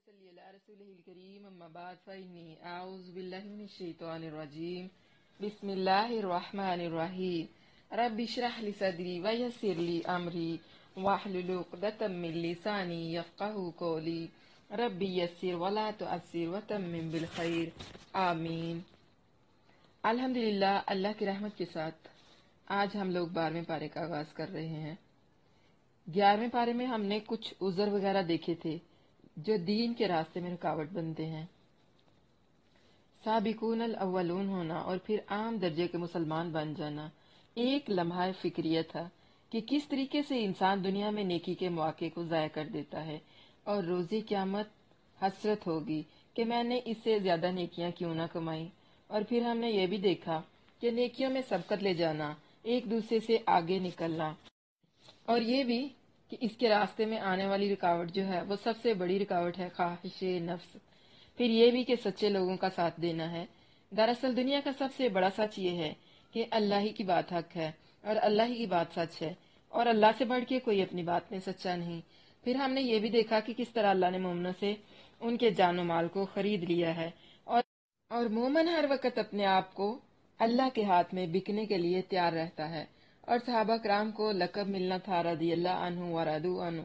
صلی اللہ رسول الکریم اما بعد فإنی اعوذ باللہ من الشیطان الرجیم بسم اللہ الرحمن الرحیم رب اشرح لی صدری ویسر لی امری واحلل عقدۃ من لسانی یفقہوا قولی رب یسر ولا تعسر وتمم بالخیر آمین۔ الحمدللہ، اللہ کی رحمت کے ساتھ آج ہم لوگ 12ویں پارے کا آغاز کر رہے ہیں۔ 11ویں پارے میں ہم نے کچھ عذر وغیرہ دیکھے تھے جو دین کے راستے میں رکاوٹ بنتے ہیں۔ سابقون الاولون ہونا اور پھر عام درجے کے مسلمان بن جانا ایک لمحہ فکریہ تھا کہ کس طریقے سے انسان دنیا میں نیکی کے مواقع کو ضائع کر دیتا ہے اور روزی قیامت حسرت ہوگی کہ میں نے اس سے زیادہ نیکیاں کیوں نہ کمائی۔ اور پھر ہم نے یہ بھی دیکھا کہ نیکیوں میں سبقت لے جانا، ایک دوسرے سے آگے نکلنا، اور یہ بھی کہ اس کے راستے میں آنے والی رکاوٹ جو ہے وہ سب سے بڑی رکاوٹ ہے خواہش نفس۔ پھر یہ بھی کہ سچے لوگوں کا ساتھ دینا ہے۔ دراصل دنیا کا سب سے بڑا سچ یہ ہے کہ اللہ ہی کی بات حق ہے اور اللہ ہی کی بات سچ ہے، اور اللہ سے بڑھ کے کوئی اپنی بات میں سچا نہیں۔ پھر ہم نے یہ بھی دیکھا کہ کس طرح اللہ نے مومنوں سے ان کے جان و مال کو خرید لیا ہے، اور مومن ہر وقت اپنے آپ کو اللہ کے ہاتھ میں بکنے کے لیے تیار رہتا ہے۔ اور صحابہ کرام کو لقب ملنا تھا رضی اللہ عنہ و رضوا عنہ،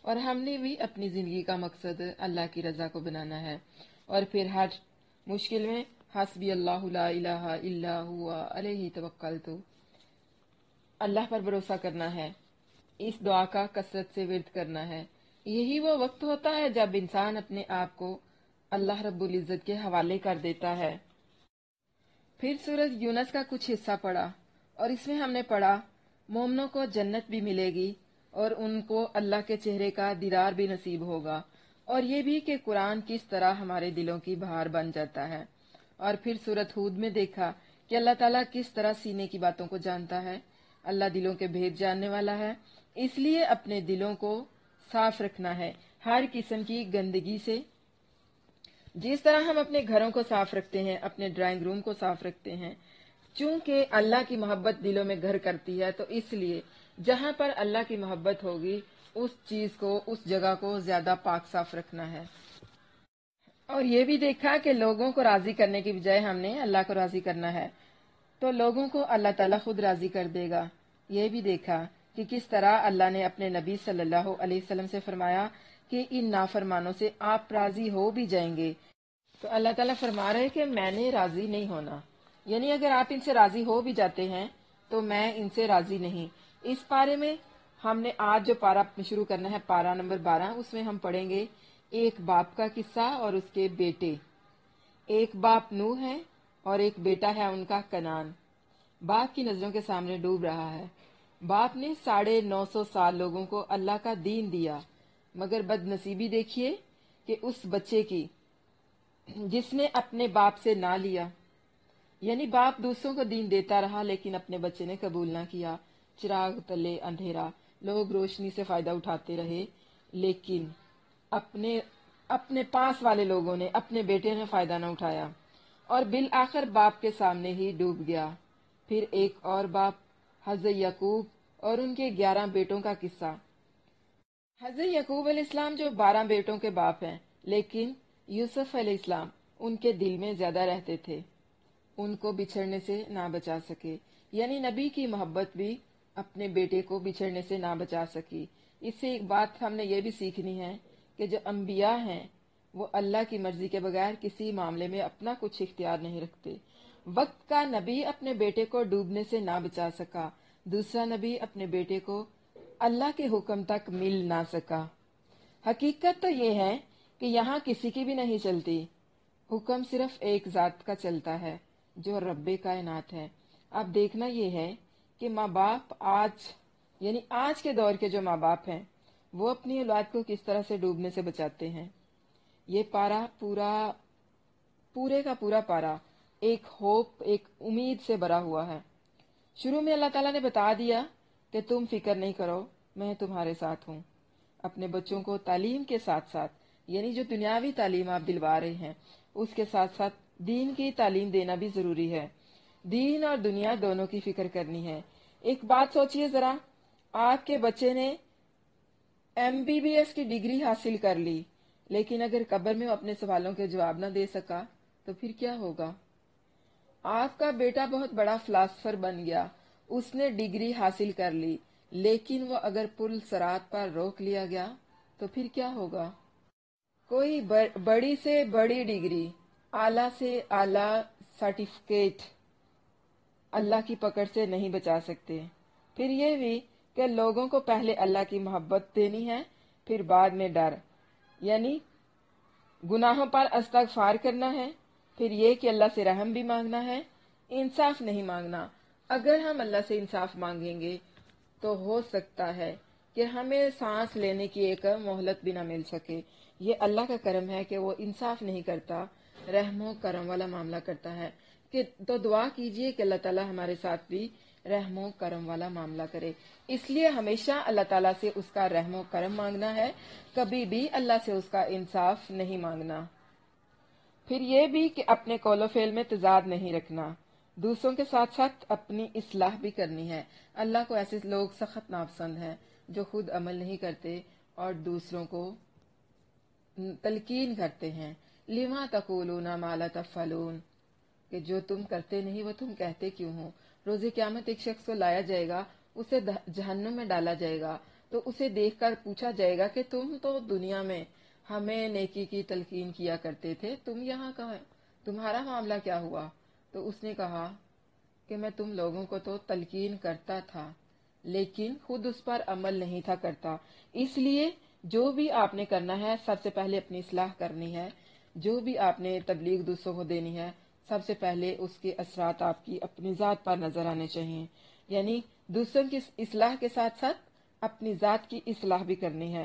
اور ہم نے بھی اپنی زندگی کا مقصد اللہ کی رضا کو بنانا ہے، اور پھر ہر مشکل میں حسبی اللہ لا الہ الا ہوا علیہ توکلت، اللہ پر بھروسہ کرنا ہے۔ اس دعا کا کثرت سے ورد کرنا ہے۔ یہی وہ وقت ہوتا ہے جب انسان اپنے آپ کو اللہ رب العزت کے حوالے کر دیتا ہے۔ پھر سورۃ یونس کا کچھ حصہ پڑھا، اور اس میں ہم نے پڑھا مومنوں کو جنت بھی ملے گی اور ان کو اللہ کے چہرے کا دیدار بھی نصیب ہوگا، اور یہ بھی کہ قرآن کس طرح ہمارے دلوں کی بہار بن جاتا ہے۔ اور پھر سورۃ ہود میں دیکھا کہ اللہ تعالیٰ کس طرح سینے کی باتوں کو جانتا ہے، اللہ دلوں کے بھید جاننے والا ہے، اس لیے اپنے دلوں کو صاف رکھنا ہے ہر قسم کی گندگی سے۔ جس طرح ہم اپنے گھروں کو صاف رکھتے ہیں، اپنے ڈرائنگ روم کو صاف رکھتے ہیں، چونکہ اللہ کی محبت دلوں میں گھر کرتی ہے، تو اس لیے جہاں پر اللہ کی محبت ہوگی اس چیز کو، اس جگہ کو زیادہ پاک صاف رکھنا ہے۔ اور یہ بھی دیکھا کہ لوگوں کو راضی کرنے کی بجائے ہم نے اللہ کو راضی کرنا ہے، تو لوگوں کو اللہ تعالیٰ خود راضی کر دے گا۔ یہ بھی دیکھا کہ کس طرح اللہ نے اپنے نبی صلی اللہ علیہ وسلم سے فرمایا کہ ان نافرمانوں سے آپ راضی ہو بھی جائیں گے، تو اللہ تعالیٰ فرما رہے کہ میں نے راضی نہیں ہونا، یعنی اگر آپ ان سے راضی ہو بھی جاتے ہیں تو میں ان سے راضی نہیں۔ اس پارے میں ہم نے آج جو پارہ شروع کرنا ہے، پارہ نمبر 12، اس میں ہم پڑھیں گے ایک باپ کا قصہ اور اس کے بیٹے۔ ایک باپ نوح ہے اور ایک بیٹا ہے ان کا کنعان۔ باپ کی نظروں کے سامنے ڈوب رہا ہے۔ باپ نے 950 سال لوگوں کو اللہ کا دین دیا، مگر بد نصیبی دیکھیے کہ اس بچے کی جس نے اپنے باپ سے نہ لیا، یعنی باپ دوسروں کو دین دیتا رہا لیکن اپنے بچے نے قبول نہ کیا۔ چراغ تلے اندھیرا، لوگ روشنی سے فائدہ اٹھاتے رہے، لیکن اپنے پاس والے لوگوں نے، اپنے بیٹے نے فائدہ نہ اٹھایا، اور بالآخر باپ کے سامنے ہی ڈوب گیا۔ پھر ایک اور باپ حضرت یعقوب اور ان کے 11 بیٹوں کا قصہ۔ حضرت یعقوب علیہ السلام جو 12 بیٹوں کے باپ ہیں، لیکن یوسف علیہ السلام ان کے دل میں زیادہ رہتے تھے، ان کو بچھڑنے سے نہ بچا سکے، یعنی نبی کی محبت بھی اپنے بیٹے کو بچھڑنے سے نہ بچا سکی۔ اس سے ایک بات ہم نے یہ بھی سیکھنی ہے کہ جو انبیاء ہیں وہ اللہ کی مرضی کے بغیر کسی معاملے میں اپنا کچھ اختیار نہیں رکھتے۔ وقت کا نبی اپنے بیٹے کو ڈوبنے سے نہ بچا سکا، دوسرا نبی اپنے بیٹے کو اللہ کے حکم تک مل نہ سکا۔ حقیقت تو یہ ہے کہ یہاں کسی کی بھی نہیں چلتی، حکم صرف ایک ذات کا چلتا ہے جو رب کائنات ہے۔ اب دیکھنا یہ ہے کہ ماں باپ آج کے دور کے جو ماں باپ ہیں وہ اپنی اولاد کو کس طرح سے ڈوبنے سے بچاتے ہیں۔ یہ پارہ پورے کا پورا پارہ ایک ہوپ، ایک امید سے بھرا ہوا ہے۔ شروع میں اللہ تعالیٰ نے بتا دیا کہ تم فکر نہیں کرو، میں تمہارے ساتھ ہوں۔ اپنے بچوں کو تعلیم کے ساتھ ساتھ، یعنی جو دنیاوی تعلیم آپ دلوا رہے ہیں اس کے ساتھ ساتھ دین کی تعلیم دینا بھی ضروری ہے۔ دین اور دنیا دونوں کی فکر کرنی ہے۔ ایک بات سوچئے ذرا، آپ کے بچے نے MBBS کی ڈگری حاصل کر لی، لیکن اگر قبر میں وہ اپنے سوالوں کے جواب نہ دے سکا تو پھر کیا ہوگا؟ آپ کا بیٹا بہت بڑا فلاسفر بن گیا، اس نے ڈگری حاصل کر لی، لیکن وہ اگر پل صراط پر روک لیا گیا تو پھر کیا ہوگا؟ کوئی بڑی سے بڑی ڈگری، اعلیٰ سے اعلیٰ سرٹیفکیٹ اللہ کی پکڑ سے نہیں بچا سکتے۔ پھر یہ بھی کہ لوگوں کو پہلے اللہ کی محبت دینی ہے، پھر بعد میں ڈر، یعنی گناہوں پر استغفار کرنا ہے، پھر یہ کہ اللہ سے رحم بھی مانگنا ہے، انصاف نہیں مانگنا۔ اگر ہم اللہ سے انصاف مانگیں گے تو ہو سکتا ہے کہ ہمیں سانس لینے کی ایک مہلت بھی نہ مل سکے۔ یہ اللہ کا کرم ہے کہ وہ انصاف نہیں کرتا، رحم و کرم والا معاملہ کرتا ہے۔ تو دعا کیجئے کہ اللہ تعالیٰ ہمارے ساتھ بھی رحم و کرم والا معاملہ کرے۔ اس لیے ہمیشہ اللہ تعالیٰ سے اس کا رحم و کرم مانگنا ہے، کبھی بھی اللہ سے اس کا انصاف نہیں مانگنا۔ پھر یہ بھی کہ اپنے قول و فعل میں تضاد نہیں رکھنا، دوسروں کے ساتھ ساتھ اپنی اصلاح بھی کرنی ہے۔ اللہ کو ایسے لوگ سخت ناپسند ہیں جو خود عمل نہیں کرتے اور دوسروں کو تلقین کرتے ہیں۔ لما تقولون ما لا تفعلون، کہ جو تم کرتے نہیں وہ تم کہتے کیوں ہو؟ روز قیامت ایک شخص کو لایا جائے گا، اسے جہنم میں ڈالا جائے گا، تو اسے دیکھ کر پوچھا جائے گا کہ تم تو دنیا میں ہمیں نیکی کی تلقین کیا کرتے تھے، تم یہاں کہاں، تمہارا معاملہ کیا ہوا؟ تو اس نے کہا کہ میں تم لوگوں کو تو تلقین کرتا تھا لیکن خود اس پر عمل نہیں تھا کرتا۔ اس لیے جو بھی آپ نے کرنا ہے سب سے پہلے اپنی اصلاح کرنی ہے، جو بھی آپ نے تبلیغ دوسروں کو دینی ہے سب سے پہلے اس کے اثرات آپ کی اپنی ذات پر نظر آنے چاہیے، یعنی دوسروں کی اصلاح کے ساتھ ساتھ اپنی ذات کی اصلاح بھی کرنی ہے۔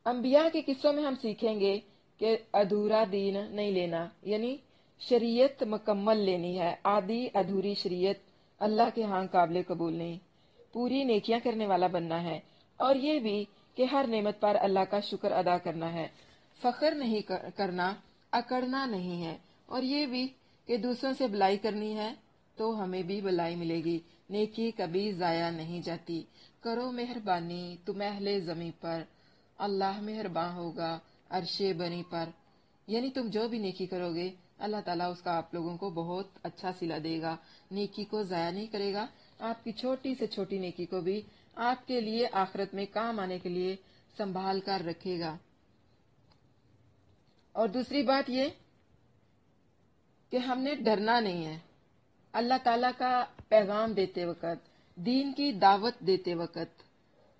انبیاء کے قصوں میں ہم سیکھیں گے کہ ادھورا دین نہیں لینا، یعنی شریعت مکمل لینی ہے، آدھی ادھوری شریعت اللہ کے ہاں قابل قبول نہیں، پوری نیکیاں کرنے والا بننا ہے، اور یہ بھی کہ ہر نعمت پر اللہ کا شکر ادا کرنا ہے، فخر نہیں کرنا، اکڑنا نہیں ہے، اور یہ بھی کہ دوسروں سے بلائی کرنی ہے تو ہمیں بھی بلائی ملے گی، نیکی کبھی ضائع نہیں جاتی۔ کرو مہربانی تم اہل زمین پر، اللہ مہرباں ہوگا عرش بنی پر، یعنی تم جو بھی نیکی کرو گے اللہ تعالیٰ اس کا آپ لوگوں کو بہت اچھا صلہ دے گا، نیکی کو ضائع نہیں کرے گا، آپ کی چھوٹی سے چھوٹی نیکی کو بھی آپ کے لیے آخرت میں کام آنے کے لیے سنبھال کر رکھے گا۔ اور دوسری بات یہ کہ ہم نے ڈرنا نہیں ہے۔ اللہ تعالیٰ کا پیغام دیتے وقت، دین کی دعوت دیتے وقت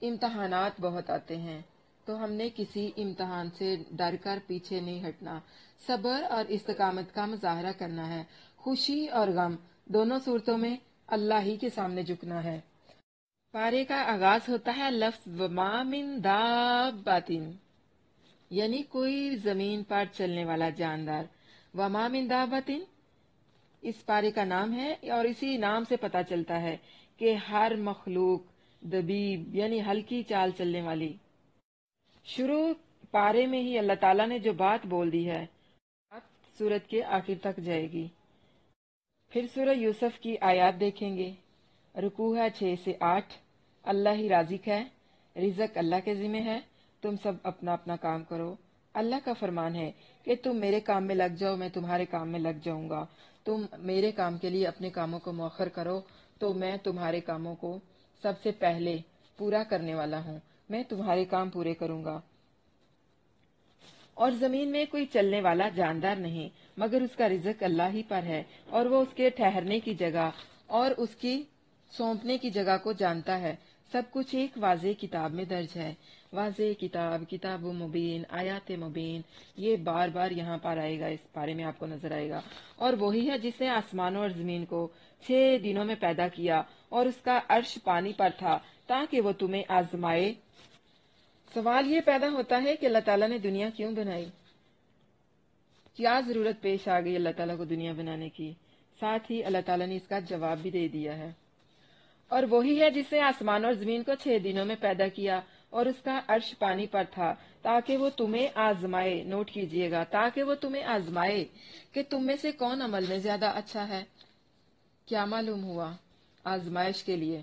امتحانات بہت آتے ہیں، تو ہم نے کسی امتحان سے ڈر کر پیچھے نہیں ہٹنا، صبر اور استقامت کا مظاہرہ کرنا ہے، خوشی اور غم دونوں صورتوں میں اللہ ہی کے سامنے جھکنا ہے۔ پارے کا آغاز ہوتا ہے لفظ وما من دابۃ، یعنی کوئی زمین پر چلنے والا جاندار، وما من دابۃ اس پارے کا نام ہے، اور اسی نام سے پتہ چلتا ہے کہ ہر مخلوق دبیب یعنی ہلکی چال چلنے والی۔ شروع پارے میں ہی اللہ تعالیٰ نے جو بات بول دی ہے سورت کے آخر تک جائے گی۔ پھر سورہ یوسف کی آیات دیکھیں گے، رکوع ہے 6 سے 8، اللہ ہی رازق ہے، رزق اللہ کے ذمہ ہے، تم سب اپنا اپنا کام کرو۔ اللہ کا فرمان ہے کہ تم میرے کام میں لگ جاؤ، میں تمہارے کام میں لگ جاؤں گا، تم میرے کام کے لیے اپنے کاموں کو مؤخر کرو تو میں تمہارے کاموں کو سب سے پہلے پورا کرنے والا ہوں، میں تمہارے کام پورے کروں گا۔ اور زمین میں کوئی چلنے والا جاندار نہیں مگر اس کا رزق اللہ ہی پر ہے، اور وہ اس کے ٹھہرنے کی جگہ اور اس کی سونپنے کی جگہ کو جانتا ہے۔ سب کچھ ایک واضح کتاب میں درج ہے۔ واضح کتاب، کتاب مبین، آیات مبین، یہ بار بار یہاں پر آئے گا، اس بارے میں آپ کو نظر آئے گا۔ اور وہی ہے جس نے آسمانوں اور زمین کو 6 دنوں میں پیدا کیا، اور اس کا عرش پانی پر تھا تاکہ وہ تمہیں آزمائے۔ سوال یہ پیدا ہوتا ہے کہ اللہ تعالیٰ نے دنیا کیوں بنائی؟ کیا ضرورت پیش آ گئی اللہ تعالیٰ کو دنیا بنانے کی؟ ساتھ ہی اللہ تعالیٰ نے اس کا جواب بھی دے دیا ہے۔ اور وہی ہے جس نے آسمان اور زمین کو 6 دنوں میں پیدا کیا، اور اس کا عرش پانی پر تھا تاکہ وہ تمہیں آزمائے۔ نوٹ کیجئے گا، تاکہ وہ تمہیں آزمائے کہ تم میں سے کون عمل میں زیادہ اچھا ہے۔ کیا معلوم ہوا؟ آزمائش کے لیے۔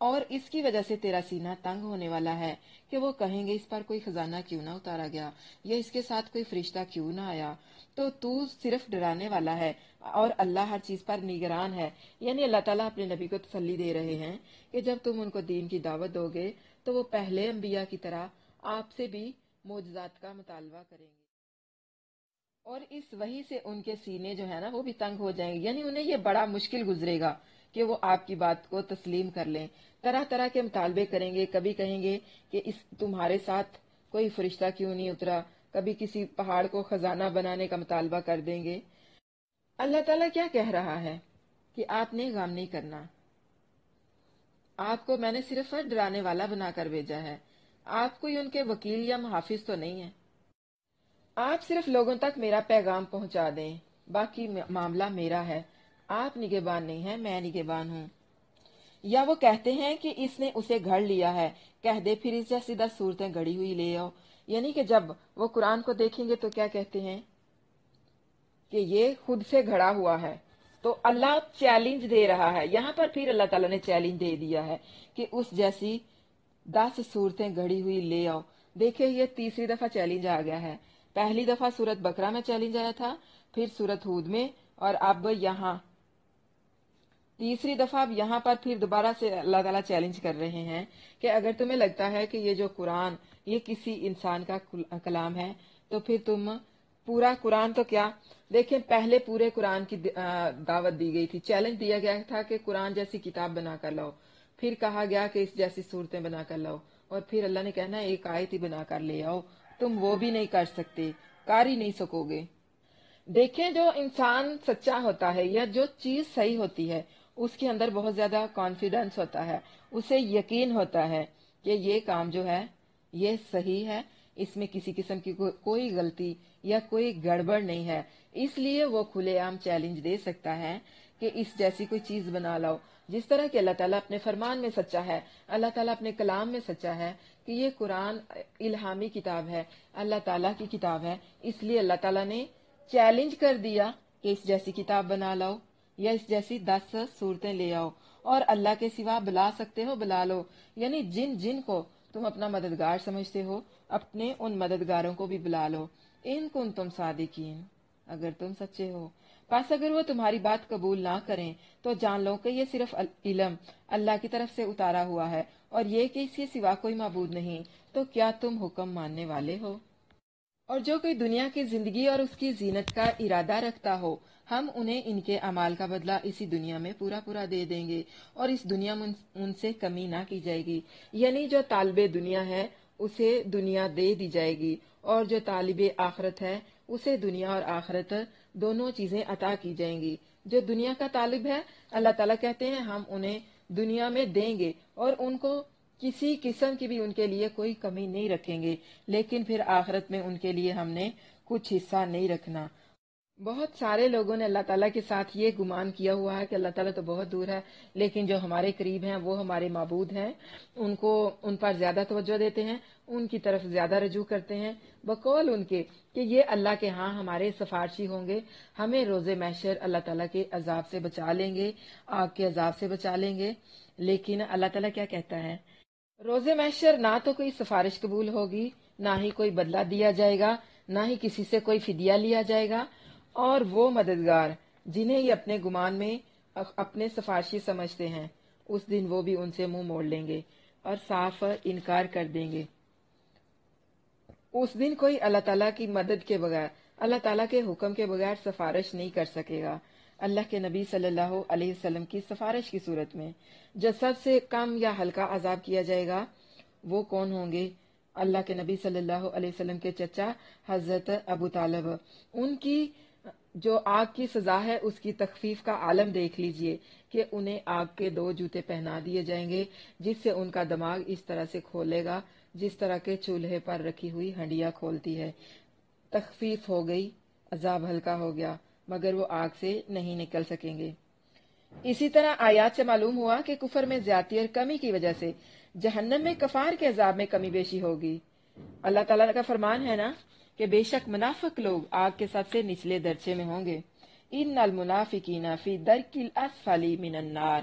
اور اس کی وجہ سے تیرا سینہ تنگ ہونے والا ہے کہ وہ کہیں گے اس پر کوئی خزانہ کیوں نہ اتارا گیا یا اس کے ساتھ کوئی فرشتہ کیوں نہ آیا۔ تو صرف ڈرانے والا ہے اور اللہ ہر چیز پر نگران ہے۔ یعنی اللہ تعالیٰ اپنے نبی کو تسلی دے رہے ہیں کہ جب تم ان کو دین کی دعوت دو گے تو وہ پہلے انبیاء کی طرح آپ سے بھی معجزات کا مطالبہ کریں گے، اور اس وحی سے ان کے سینے جو ہے نا وہ بھی تنگ ہو جائیں گے، یعنی انہیں یہ بڑا مشکل گزرے گا کہ وہ آپ کی بات کو تسلیم کر لیں۔ طرح طرح کے مطالبے کریں گے، کبھی کہیں گے کہ تمہارے ساتھ کوئی فرشتہ کیوں نہیں اترا، کبھی کسی پہاڑ کو خزانہ بنانے کا مطالبہ کر دیں گے۔ اللہ تعالیٰ کیا کہہ رہا ہے کہ آپ نے غم نہیں کرنا، آپ کو میں نے صرف ڈرانے والا بنا کر بھیجا ہے، آپ کوئی ان کے وکیل یا محافظ تو نہیں ہے، آپ صرف لوگوں تک میرا پیغام پہنچا دیں، باقی معاملہ میرا ہے، آپ نگہبان نہیں ہیں، میں نگہبان ہوں۔ یا وہ کہتے ہیں کہ اس نے اسے گھڑ لیا ہے، کہہ دے پھر اس جیسی 10 صورتیں گھڑی ہوئی لے آؤ۔ یعنی کہ جب وہ قرآن کو دیکھیں گے تو کیا کہتے ہیں کہ یہ خود سے گھڑا ہوا ہے۔ تو اللہ چیلنج دے رہا ہے، یہاں پر پھر اللہ تعالیٰ نے چیلنج دے دیا ہے کہ اس جیسی 10 صورتیں گھڑی ہوئی لے آؤ۔ دیکھیں یہ تیسری دفعہ چیلنج آ گیا ہے، پہلی دفعہ سورت بقرہ میں چیلنج آیا تھا، پھر سورت ہود میں، اور اب یہاں تیسری دفعہ اب یہاں پر پھر دوبارہ سے اللہ تعالیٰ چیلنج کر رہے ہیں کہ اگر تمہیں لگتا ہے کہ یہ جو قرآن یہ کسی انسان کا کلام ہے تو پھر تم پورا قرآن تو کیا، دیکھیں پہلے پورے قرآن کی دعوت دی گئی تھی، چیلنج دیا گیا تھا کہ قرآن جیسی کتاب بنا کر لاؤ، پھر کہا گیا کہ اس جیسی صورتیں بنا کر لاؤ، اور پھر اللہ نے کہنا ایک آیت ہی بنا کر لے آؤ، تم وہ بھی نہیں کر سکتے، کر ہی نہیں سکو گے۔ دیکھیں جو انسان سچا ہوتا ہے یا جو چیز صحیح ہوتی ہے اس کے اندر بہت زیادہ کانفیڈنس ہوتا ہے، اسے یقین ہوتا ہے کہ یہ کام جو ہے یہ صحیح ہے، اس میں کسی قسم کی کوئی غلطی یا کوئی گڑبڑ نہیں ہے، اس لیے وہ کھلے عام چیلنج دے سکتا ہے کہ اس جیسی کوئی چیز بنا لاؤ۔ جس طرح کہ اللہ تعالیٰ اپنے فرمان میں سچا ہے، اللہ تعالیٰ اپنے کلام میں سچا ہے کہ یہ قرآن الہامی کتاب ہے، اللہ تعالیٰ کی کتاب ہے، اس لیے اللہ تعالیٰ نے چیلنج کر دیا کہ اس جیسی کتاب بنا لاؤ یا اس جیسی 10 صورتیں لے آؤ، اور اللہ کے سوا بلا سکتے ہو بلا لو، یعنی جن جن کو تم اپنا مددگار سمجھتے ہو اپنے ان مددگاروں کو بھی بلا لو، ان کنتم صادقین، اگر تم سچے ہو۔ پس اگر وہ تمہاری بات قبول نہ کریں تو جان لو کہ یہ صرف علم اللہ کی طرف سے اتارا ہوا ہے، اور یہ کہ اس کے سوا کوئی معبود نہیں، تو کیا تم حکم ماننے والے ہو؟ اور جو کوئی دنیا کی زندگی اور اس کی زینت کا ارادہ رکھتا ہو ہم انہیں ان کے اعمال کا بدلہ اسی دنیا میں پورا پورا دے دیں گے، اور اس دنیا میں ان سے کمی نہ کی جائے گی۔ یعنی جو طالب دنیا ہے اسے دنیا دے دی جائے گی، اور جو طالب آخرت ہے اسے دنیا اور آخرت دونوں چیزیں عطا کی جائیں گی۔ جو دنیا کا طالب ہے اللہ تعالیٰ کہتے ہیں ہم انہیں دنیا میں دیں گے، اور ان کو کسی قسم کی بھی ان کے لیے کوئی کمی نہیں رکھیں گے، لیکن پھر آخرت میں ان کے لیے ہم نے کچھ حصہ نہیں رکھنا۔ بہت سارے لوگوں نے اللہ تعالیٰ کے ساتھ یہ گمان کیا ہوا ہے کہ اللہ تعالیٰ تو بہت دور ہے، لیکن جو ہمارے قریب ہیں وہ ہمارے معبود ہیں، ان پر زیادہ توجہ دیتے ہیں، ان کی طرف زیادہ رجوع کرتے ہیں، بقول ان کے کہ یہ اللہ کے ہاں ہمارے سفارشی ہوں گے، ہمیں روز محشر اللہ تعالیٰ کے عذاب سے بچا لیں گے، آگ کے عذاب سے بچا لیں گے۔ لیکن اللہ تعالیٰ کیا کہتا ہے، روز محشر نہ تو کوئی سفارش قبول ہوگی، نہ ہی کوئی بدلہ دیا جائے گا، نہ ہی کسی سے کوئی فدیہ لیا جائے گا، اور وہ مددگار جنہیں یہ اپنے گمان میں اپنے سفارشی سمجھتے ہیں اس دن وہ بھی ان سے منہ موڑ لیں گے اور صاف انکار کر دیں گے۔ اس دن کوئی اللہ تعالیٰ کی مدد کے بغیر، اللہ تعالیٰ کے حکم کے بغیر سفارش نہیں کر سکے گا۔ اللہ کے نبی صلی اللہ علیہ وسلم کی سفارش کی صورت میں جو سب سے کم یا ہلکا عذاب کیا جائے گا وہ کون ہوں گے؟ اللہ کے نبی صلی اللہ علیہ وسلم کے چچا حضرت ابو طالب، ان کی جو آگ کی سزا ہے اس کی تخفیف کا عالم دیکھ لیجئے کہ انہیں آگ کے 2 جوتے پہنا دیے جائیں گے جس سے ان کا دماغ اس طرح سے کھولے گا جس طرح کے چولہے پر رکھی ہوئی ہنڈیاں کھولتی ہے۔ تخفیف ہو گئی، عذاب ہلکا ہو گیا، مگر وہ آگ سے نہیں نکل سکیں گے۔ اسی طرح آیات سے معلوم ہوا کہ کفر میں زیادتی اور کمی کی وجہ سے جہنم میں کفار کے عذاب میں کمی بیشی ہوگی۔ اللہ تعالیٰ کا فرمان ہے نا کہ بے شک منافق لوگ آگ کے سب سے نچلے درجے میں ہوں گے۔ ان المنافقین فی درک الاسفل من النار،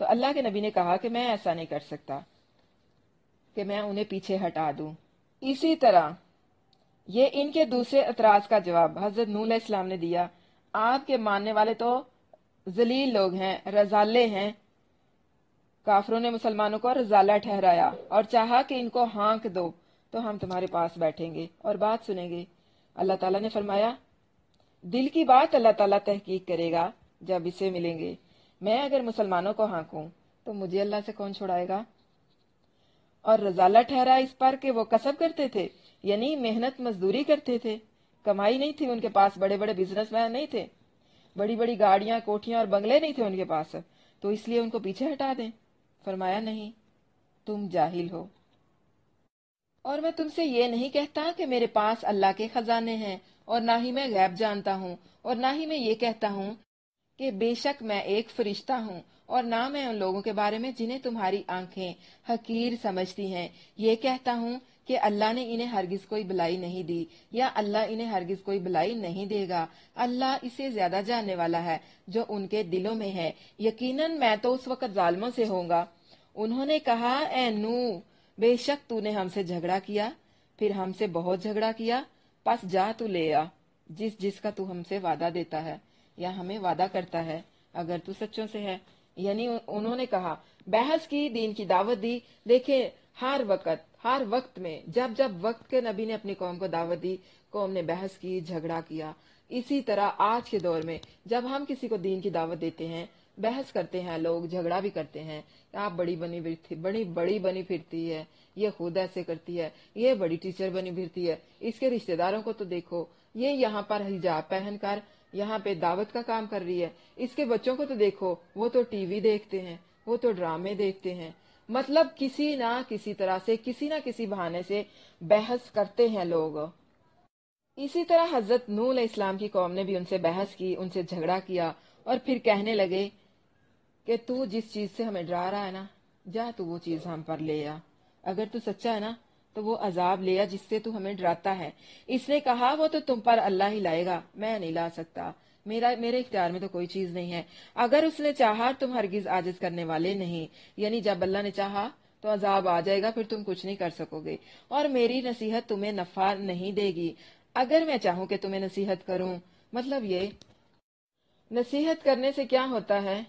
تو اللہ کے نبی نے کہا کہ میں ایسا نہیں کر سکتا کہ میں انہیں پیچھے ہٹا دوں۔ اسی طرح یہ ان کے دوسرے اعتراض کا جواب حضرت نوح علیہ السلام نے دیا، آپ کے ماننے والے تو ذلیل لوگ ہیں، رزالے ہیں۔ کافروں نے مسلمانوں کو رزالہ ٹھہرایا اور چاہا کہ ان کو ہانک دو تو ہم تمہارے پاس بیٹھیں گے اور بات سنیں گے۔ اللہ تعالیٰ نے فرمایا، دل کی بات اللہ تعالیٰ تحقیق کرے گا جب اسے ملیں گے۔ میں اگر مسلمانوں کو ہانکوں تو مجھے اللہ سے کون چھڑائے گا؟ اور رزالہ ٹھہرا اس پر کہ وہ کسب کرتے تھے، یعنی محنت مزدوری کرتے تھے، کمائی نہیں تھی ان کے پاس، بڑے بڑے بزنس مین نہیں تھے، بڑی بڑی گاڑیاں کوٹھیاں اور بنگلے نہیں تھے ان کے پاس، تو اس لیے ان کو پیچھے ہٹا دیں؟ فرمایا نہیں، تم جاہل ہو، اور میں تم سے یہ نہیں کہتا کہ میرے پاس اللہ کے خزانے ہیں، اور نہ ہی میں غیب جانتا ہوں، اور نہ ہی میں یہ کہتا ہوں کہ بے شک میں ایک فرشتہ ہوں، اور نہ میں ان لوگوں کے بارے میں جنہیں تمہاری آنکھیں حقیر سمجھتی ہیں یہ کہتا ہوں کہ اللہ نے انہیں ہرگز کوئی بلائی نہیں دی، یا اللہ انہیں ہرگز کوئی بلائی نہیں دے گا۔ اللہ اسے زیادہ جاننے والا ہے جو ان کے دلوں میں ہے۔ یقیناً میں تو اس وقت ظالموں سے ہوں گا۔ انہوں نے کہا، اے نوح، بے شک تو نے ہم سے جھگڑا کیا، پھر ہم سے بہت جھگڑا کیا، پس جا تو لے آ جس کا تو ہم سے وعدہ دیتا ہے یا ہمیں وعدہ کرتا ہے، اگر تو سچوں سے ہے۔ یعنی انہوں نے کہا، بحث کی، دین کی دعوت دی۔ دیکھیں، ہر وقت میں جب وقت کے نبی نے اپنی قوم کو دعوت دی، قوم نے بحث کی، جھگڑا کیا۔ اسی طرح آج کے دور میں جب ہم کسی کو دین کی دعوت دیتے ہیں، بحث کرتے ہیں، لوگ جھگڑا بھی کرتے ہیں، آپ بڑی بنی پھرتی ہے، یہ خود ایسے کرتی ہے، یہ بڑی ٹیچر بنی پھرتی ہے، اس کے رشتہ داروں کو تو دیکھو، یہ یہاں پر حجاب پہن کر یہاں پہ دعوت کا کام کر رہی ہے، اس کے بچوں کو تو دیکھو، وہ تو ٹی وی دیکھتے ہیں، وہ تو ڈرامے دیکھتے ہیں۔ مطلب کسی نہ کسی طرح سے، کسی نہ کسی بہانے سے بحث کرتے ہیں لوگ۔ اسی طرح حضرت نوح علیہ السلام کی قوم نے بھی ان سے بحث کی، ان سے جھگڑا کیا، اور پھر کہنے لگے کہ تو جس چیز سے ہمیں ڈرا رہا ہے نا، جا تو وہ چیز ہم پر لے آ، اگر تو سچا ہے نا تو وہ عذاب لے آ جس سے تو ہمیں ڈراتا ہے۔ اس نے کہا، وہ تو تم پر اللہ ہی لائے گا، میں نہیں لا سکتا، میرے اختیار میں تو کوئی چیز نہیں ہے۔ اگر اس نے چاہا، تم ہرگز عاجز کرنے والے نہیں، یعنی جب اللہ نے چاہا تو عذاب آ جائے گا، پھر تم کچھ نہیں کر سکو گے، اور میری نصیحت تمہیں نفع نہیں دے گی۔ اگر میں چاہوں کہ تمہیں نصیحت کروں، مطلب یہ نصیحت کرنے سے کیا ہوتا ہے،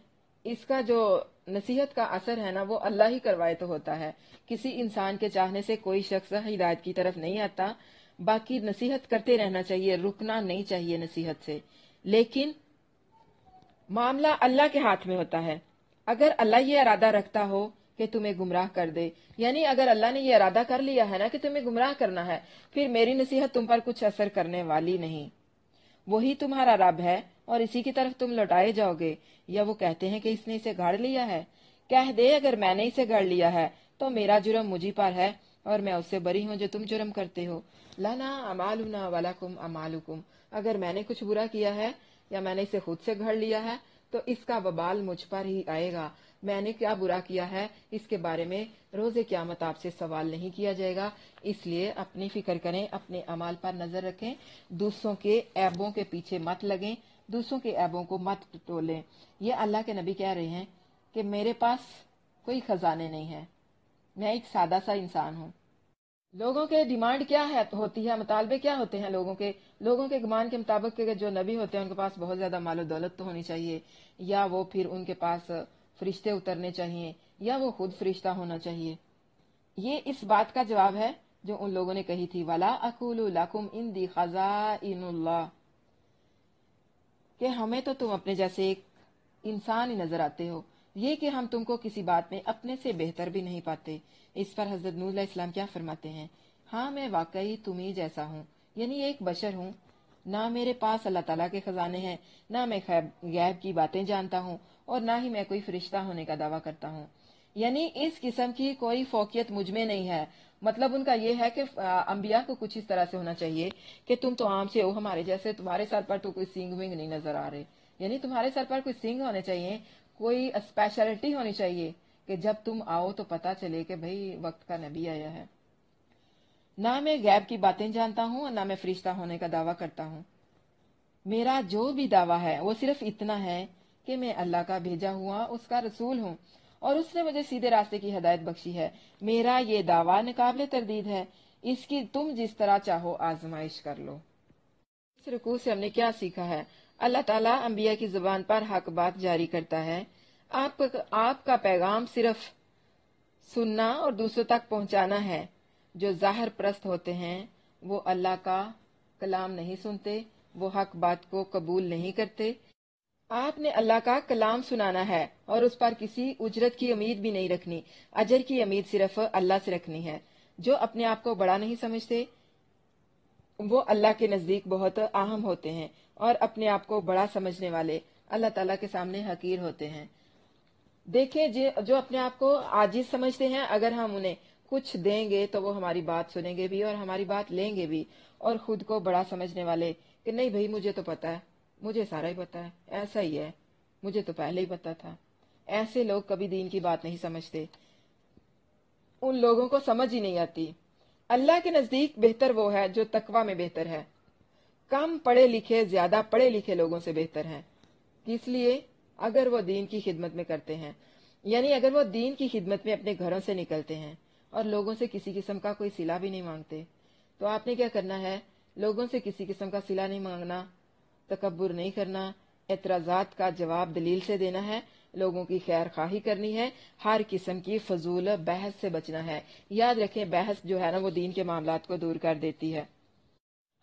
اس کا جو نصیحت کا اثر ہے نا، وہ اللہ ہی کروائے تو ہوتا ہے۔ کسی انسان کے چاہنے سے کوئی شخص ہدایت کی طرف نہیں آتا۔ باقی نصیحت کرتے رہنا چاہیے، رکنا نہیں چاہیے نصیحت سے، لیکن معاملہ اللہ کے ہاتھ میں ہوتا ہے۔ اگر اللہ یہ ارادہ رکھتا ہو کہ تمہیں گمراہ کر دے، یعنی اگر اللہ نے یہ ارادہ کر لیا ہے نا کہ تمہیں گمراہ کرنا ہے، پھر میری نصیحت تم پر کچھ اثر کرنے والی نہیں۔ وہی تمہارا رب ہے اور اسی کی طرف تم لوٹائے جاؤ گے۔ یا وہ کہتے ہیں کہ اس نے اسے گھاڑ لیا ہے، کہہ دے، اگر میں نے اسے گھاڑ لیا ہے تو میرا جرم مجھی پر ہے اور میں اس سے بری ہوں جو تم جرم کرتے ہو۔ لنا اعمالنا ولکم اعمالکم، اگر میں نے کچھ برا کیا ہے یا میں نے اسے خود سے گھڑ لیا ہے تو اس کا وبال مجھ پر ہی آئے گا۔ میں نے کیا برا کیا ہے اس کے بارے میں روز قیامت آپ سے سوال نہیں کیا جائے گا۔ اس لیے اپنی فکر کریں، اپنے اعمال پر نظر رکھیں، دوسروں کے عیبوں کے پیچھے مت لگیں، دوسروں کے عیبوں کو مت ٹولیں۔ یہ اللہ کے نبی کہہ رہے ہیں کہ میرے پاس کوئی خزانے نہیں ہے، میں ایک سادہ سا انسان ہوں۔ لوگوں کے ڈیمانڈ کیا ہوتی ہے، مطالبے کیا ہوتے ہیں لوگوں کے گمان کے مطابق کہ جو نبی ہوتے ہیں ان کے پاس بہت زیادہ مال و دولت تو ہونی چاہیے، یا وہ پھر ان کے پاس فرشتے اترنے چاہیے، یا وہ خود فرشتہ ہونا چاہیے۔ یہ اس بات کا جواب ہے جو ان لوگوں نے کہی تھی، وَلَا أَقُولُ لَكُمْ عِنْدِي خَزَائِنُ اللَّهِ، کہ ہمیں تو تم اپنے جیسے ایک انسان ہی نظر آتے ہو، یہ کہ ہم تم کو کسی بات میں اپنے سے بہتر بھی نہیں پاتے۔ اس پر حضرت نوح علیہ السلام کیا فرماتے ہیں، ہاں میں واقعی تمہیں جیسا ہوں، یعنی ایک بشر ہوں، نہ میرے پاس اللہ تعالیٰ کے خزانے ہیں، نہ میں غیب کی باتیں جانتا ہوں، اور نہ ہی میں کوئی فرشتہ ہونے کا دعویٰ کرتا ہوں۔ یعنی اس قسم کی کوئی فوقیت مجھ میں نہیں ہے۔ مطلب ان کا یہ ہے کہ انبیاء کو کچھ اس طرح سے ہونا چاہیے کہ تم تو عام سے ہو ہمارے جیسے، تمہارے سر پر تو کوئی سینگ ونگ نہیں نظر آ رہے، یعنی تمہارے سر پر کوئی سینگ ہونے چاہیے، کوئی اسپیشلٹی ہونی چاہیے کہ جب تم آؤ تو پتا چلے کہ بھئی وقت کا نبی آیا ہے۔ نہ میں غیب کی باتیں جانتا ہوں اور نہ میں فرشتہ ہونے کا دعویٰ کرتا ہوں۔ میرا جو بھی دعویٰ ہے وہ صرف اتنا ہے کہ میں اللہ کا بھیجا ہوا اس کا رسول ہوں، اور اس نے مجھے سیدھے راستے کی ہدایت بخشی ہے۔ میرا یہ دعویٰ ناقابل تردید ہے، اس کی تم جس طرح چاہو آزمائش کر لو۔ اس رکوع سے ہم نے کیا سیکھا ہے؟ اللہ تعالیٰ انبیاء کی زبان پر حق بات جاری کرتا ہے۔ آپ کا پیغام صرف سننا اور دوسروں تک پہنچانا ہے۔ جو ظاہر پرست ہوتے ہیں وہ اللہ کا کلام نہیں سنتے، وہ حق بات کو قبول نہیں کرتے۔ آپ نے اللہ کا کلام سنانا ہے اور اس پر کسی اجرت کی امید بھی نہیں رکھنی، اجر کی امید صرف اللہ سے رکھنی ہے۔ جو اپنے آپ کو بڑا نہیں سمجھتے وہ اللہ کے نزدیک بہت اہم ہوتے ہیں، اور اپنے آپ کو بڑا سمجھنے والے اللہ تعالیٰ کے سامنے حقیر ہوتے ہیں۔ دیکھیں جو اپنے آپ کو عاجز سمجھتے ہیں، اگر ہم انہیں کچھ دیں گے تو وہ ہماری بات سنیں گے بھی اور ہماری بات لیں گے بھی، اور خود کو بڑا سمجھنے والے کہ نہیں بھائی مجھے تو پتا ہے، مجھے سارا ہی پتا ہے، ایسا ہی ہے، مجھے تو پہلے ہی پتا تھا، ایسے لوگ کبھی دین کی بات نہیں سمجھتے، ان لوگوں کو سمجھ ہی نہیں آتی۔ اللہ کے نزدیک بہتر وہ ہے جو تقوی میں بہتر ہے۔ کم پڑھے لکھے زیادہ پڑھے لکھے لوگوں سے بہتر ہیں، اس لیے اگر وہ دین کی خدمت میں کرتے ہیں، یعنی اگر وہ دین کی خدمت میں اپنے گھروں سے نکلتے ہیں اور لوگوں سے کسی قسم کا کوئی صلہ بھی نہیں مانگتے، تو آپ نے کیا کرنا ہے؟ لوگوں سے کسی قسم کا صلہ نہیں مانگنا، تکبر نہیں کرنا، اعتراضات کا جواب دلیل سے دینا ہے، لوگوں کی خیر خواہی کرنی ہے، ہر قسم کی فضول بحث سے بچنا ہے۔ یاد رکھیں بحث جو ہے نا وہ دین کے معاملات کو دور کر دیتی ہے۔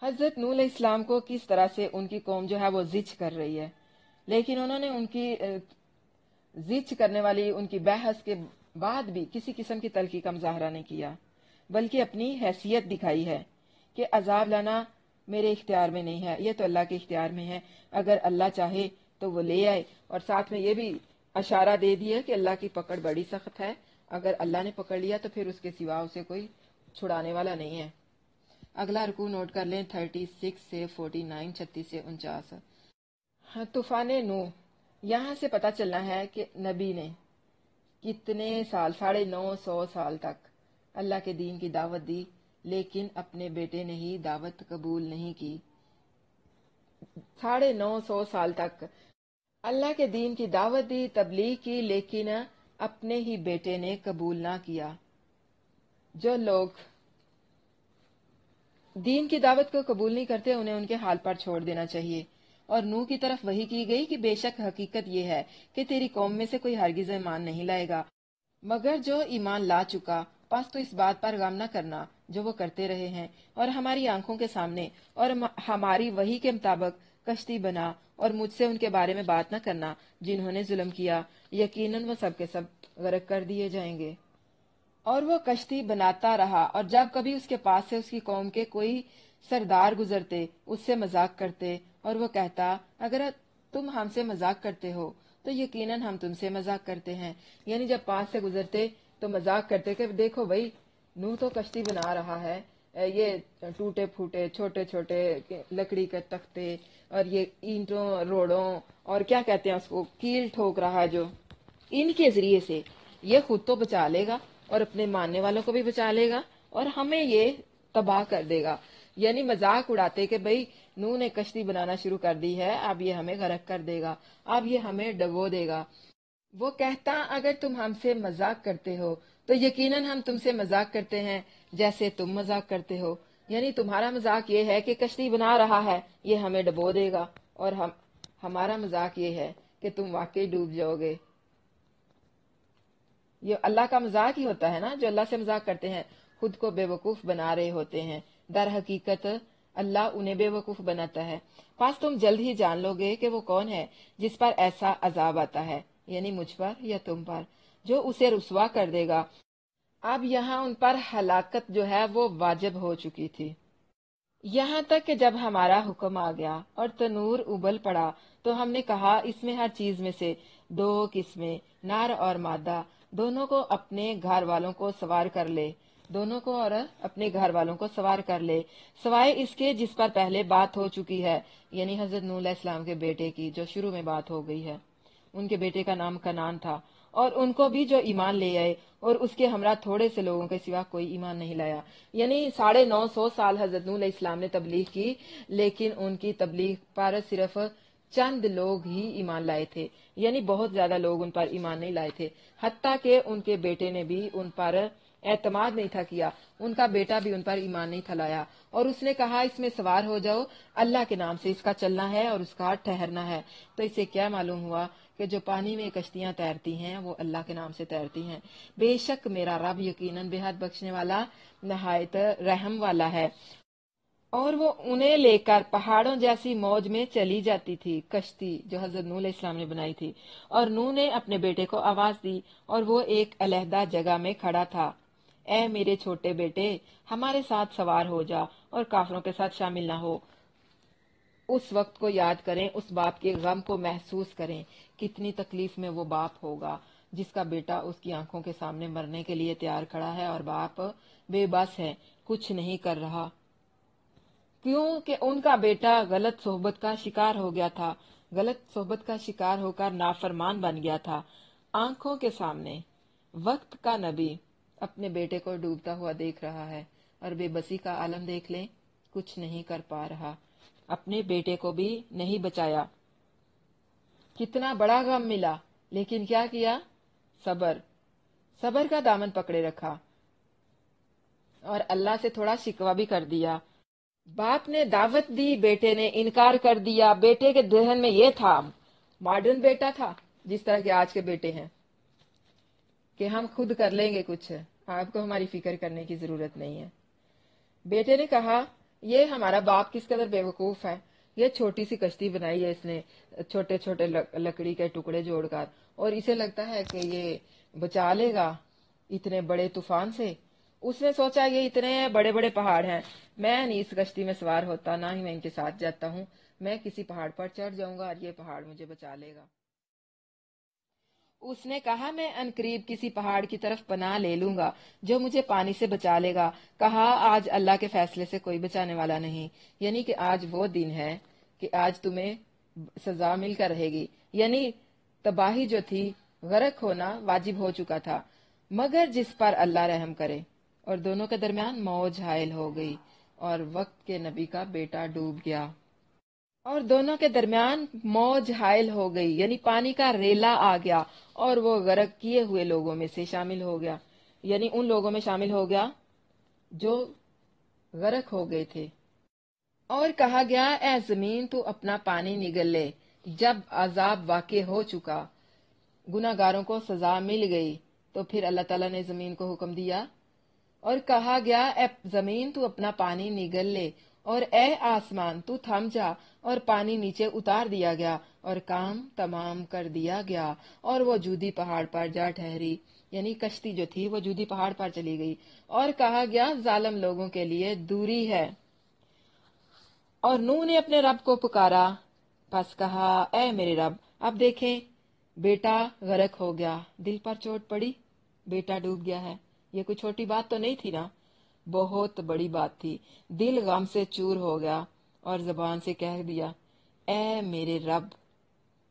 حضرت نوح علیہ السلام کو کس طرح سے ان کی قوم جو ہے وہ زج کر رہی ہے، لیکن انہوں نے ان کی زج کرنے والی ان کی بحث کے بعد بھی کسی قسم کی تلخی کا مظاہرہ نہیں کیا، بلکہ اپنی حیثیت دکھائی ہے کہ عذاب لانا میرے اختیار میں نہیں ہے، یہ تو اللہ کے اختیار میں ہے، اگر اللہ چاہے تو وہ لے آئے، اور ساتھ میں یہ بھی اشارہ دے دیا کہ اللہ کی پکڑ بڑی سخت ہے، اگر اللہ نے پکڑ لیا تو پھر اس کے سوا اسے کوئی چھڑانے والا نہیں ہے۔ اگلا رکوع نوٹ کر لیں 36 سے 49، 36 سے 49۔ طوفان نوح، یہاں سے پتہ چلنا ہے کہ نبی نے کتنے سال، 950 سال تک اللہ کے دین کی دعوت دی، لیکن اپنے بیٹے نے ہی دعوت قبول نہیں کی۔ 950 سال تک اللہ کے دین کی دعوت دی، تبلیغ کی، لیکن اپنے ہی بیٹے نے قبول نہ کیا۔ جو لوگ دین کی دعوت کو قبول نہیں کرتے انہیں ان کے حال پر چھوڑ دینا چاہیے۔ اور نوح کی طرف وحی کی گئی کہ بے شک حقیقت یہ ہے کہ تیری قوم میں سے کوئی ہرگز ایمان نہیں لائے گا مگر جو ایمان لا چکا، پس تو اس بات پر غم نہ کرنا جو وہ کرتے رہے ہیں، اور ہماری آنکھوں کے سامنے اور ہماری وحی کے مطابق کشتی بنا، اور مجھ سے ان کے بارے میں بات نہ کرنا جنہوں نے ظلم کیا، یقیناً وہ سب کے سب غرق کر دیے جائیں گے۔ اور وہ کشتی بناتا رہا، اور جب کبھی اس کے پاس سے اس کی قوم کے کوئی سردار گزرتے اس سے مذاق کرتے، اور وہ کہتا اگر تم ہم سے مذاق کرتے ہو تو یقیناً ہم تم سے مذاق کرتے ہیں، یعنی جب پاس سے گزرتے تو مذاق کرتے کہ دیکھو بھائی نوح تو کشتی بنا رہا ہے، یہ ٹوٹے پھوٹے چھوٹے چھوٹے لکڑی کے تختے اور یہ اینٹوں روڑوں اور کیا کہتے ہیں اس کو کیل ٹھوک رہا ہے، جو ان کے ذریعے سے یہ خود تو بچا لے گا اور اپنے ماننے والوں کو بھی بچا لے گا اور ہمیں یہ تباہ کر دے گا۔ یعنی مذاق اڑاتے کہ بھئی نوح نے کشتی بنانا شروع کر دی ہے، اب یہ ہمیں غرق کر دے گا، اب یہ ہمیں ڈبو دے گا۔ وہ کہتا اگر تم ہم سے مذاق کرتے ہو تو یقیناً ہم تم سے مذاق کرتے ہیں جیسے تم مذاق کرتے ہو، یعنی تمہارا مذاق یہ ہے کہ کشتی بنا رہا ہے یہ ہمیں ڈبو دے گا، اور ہمارا مذاق یہ ہے کہ تم واقعی ڈوب جاؤ گے۔ یہ اللہ کا مذاق ہی ہوتا ہے نا، جو اللہ سے مذاق کرتے ہیں خود کو بے وقوف بنا رہے ہوتے ہیں، در حقیقت اللہ انہیں بے وقوف بناتا ہے۔ پس تم جلد ہی جان لو گے کہ وہ کون ہے جس پر ایسا عذاب آتا ہے، یعنی مجھ پر یا تم پر، جو اسے رسوا کر دے گا۔ اب یہاں ان پر ہلاکت جو ہے وہ واجب ہو چکی تھی، یہاں تک کہ جب ہمارا حکم آ گیا اور تنور ابل پڑا تو ہم نے کہا اس میں ہر چیز میں سے 2 قسمیں نر اور مادہ دونوں کو اپنے گھر والوں کو سوار کر لے، دونوں کو اور اپنے گھر والوں کو سوار کر لے، سوائے اس کے جس پر پہلے بات ہو چکی ہے، یعنی حضرت نوح علیہ السلام کے بیٹے کی جو شروع میں بات ہو گئی ہے۔ ان کے بیٹے کا نام کنعان تھا، اور ان کو بھی جو ایمان لے آئے، اور اس کے ہمراہ تھوڑے سے لوگوں کے سوا کوئی ایمان نہیں لایا۔ یعنی 950 سال حضرت نوح علیہ السلام نے تبلیغ کی، لیکن ان کی تبلیغ پر صرف چند لوگ ہی ایمان لائے تھے، یعنی بہت زیادہ لوگ ان پر ایمان نہیں لائے تھے، حتیٰ کہ ان کے بیٹے نے بھی ان پر اعتماد نہیں تھا کیا، ان کا بیٹا بھی ان پر ایمان نہیں تھا لایا، اور اس نے کہا اس میں سوار ہو جاؤ، اللہ کے نام سے اس کا چلنا ہے اور اس کا ٹھہرنا ہے۔ تو اس سے کیا معلوم ہوا کہ جو پانی میں کشتیاں تیرتی ہیں وہ اللہ کے نام سے تیرتی ہیں۔ بے شک میرا رب یقیناً بے حد بخشنے والا، نہایت رحم والا ہے۔ اور وہ انہیں لے کر پہاڑوں جیسی موج میں چلی جاتی تھی، کشتی جو حضرت نوح علیہ السلام نے بنائی تھی، اور نوح نے اپنے بیٹے کو آواز دی اور وہ ایک علیحدہ جگہ میں کھڑا تھا۔ اے میرے چھوٹے بیٹے، ہمارے ساتھ سوار ہو جا اور کافروں کے ساتھ شامل نہ ہو۔ اس وقت کو یاد کریں، اس باپ کے غم کو محسوس کریں، کتنی تکلیف میں وہ باپ ہوگا جس کا بیٹا اس کی آنکھوں کے سامنے مرنے کے لیے تیار کھڑا ہے اور باپ بے بس ہے، کچھ نہیں کر رہا، کیونکہ ان کا بیٹا غلط صحبت کا شکار ہو گیا تھا، غلط صحبت کا شکار ہو کر نافرمان بن گیا تھا۔ آنکھوں کے سامنے وقت کا نبی اپنے بیٹے کو ڈوبتا ہوا دیکھ رہا ہے، اور بے بسی کا عالم دیکھ لیں، کچھ نہیں کر پا رہا، اپنے بیٹے کو بھی نہیں بچایا۔ کتنا بڑا غم ملا، لیکن کیا کیا؟ صبر کا دامن پکڑے رکھا اور اللہ سے تھوڑا شکوہ بھی کر دیا۔ باپ نے دعوت دی، بیٹے نے انکار کر دیا۔ بیٹے کے ذہن میں یہ تھا، ماڈرن بیٹا تھا جس طرح کے آج کے بیٹے ہیں، کہ ہم خود کر لیں گے کچھ، آپ کو ہماری فکر کرنے کی ضرورت نہیں ہے۔ بیٹے نے کہا یہ ہمارا باپ کس قدر بیوقوف ہے، یہ چھوٹی سی کشتی بنائی ہے اس نے چھوٹے چھوٹے لکڑی کے ٹکڑے جوڑ کر، اور اسے لگتا ہے کہ یہ بچا لے گا اتنے بڑے طوفان سے۔ اس نے سوچا یہ اتنے بڑے بڑے پہاڑ ہیں، میں نہیں اس کشتی میں سوار ہوتا، نہ ہی میں ان کے ساتھ جاتا ہوں، میں کسی پہاڑ پر چڑھ جاؤں گا اور یہ پہاڑ مجھے بچا لے گا۔ اس نے کہا میں عنقریب کسی پہاڑ کی طرف پناہ لے لوں گا جو مجھے پانی سے بچا لے گا۔ کہا آج اللہ کے فیصلے سے کوئی بچانے والا نہیں، یعنی کہ آج وہ دن ہے کہ آج تمہیں سزا مل کر رہے گی، یعنی تباہی جو تھی، غرق ہونا واجب ہو چکا تھا، مگر جس پر اللہ رحم کرے۔ اور دونوں کے درمیان موج حائل ہو گئی اور وقت کے نبی کا بیٹا ڈوب گیا۔ اور دونوں کے درمیان موج حائل ہو گئی، یعنی پانی کا ریلا آ گیا اور وہ غرق کیے ہوئے لوگوں میں سے شامل ہو گیا، یعنی ان لوگوں میں شامل ہو گیا جو غرق ہو گئے تھے۔ اور کہا گیا اے زمین تو اپنا پانی نگل لے۔ جب عذاب واقع ہو چکا، گناہگاروں کو سزا مل گئی، تو پھر اللہ تعالیٰ نے زمین کو حکم دیا اور کہا گیا اے زمین تو اپنا پانی نگل لے، اور اے آسمان تو تھم جا، اور پانی نیچے اتار دیا گیا اور کام تمام کر دیا گیا، اور وہ جودی پہاڑ پر جا ٹھہری، یعنی کشتی جو تھی وہ جودی پہاڑ پر چلی گئی۔ اور کہا گیا ظالم لوگوں کے لیے دوری ہے۔ اور نوح نے اپنے رب کو پکارا، پس کہا اے میرے رب، اب دیکھیں بیٹا غرق ہو گیا، دل پر چوٹ پڑی، بیٹا ڈوب گیا ہے، یہ کوئی چھوٹی بات تو نہیں تھی نا، بہت بڑی بات تھی۔ دل غم سے چور ہو گیا اور زبان سے کہہ دیا اے میرے رب،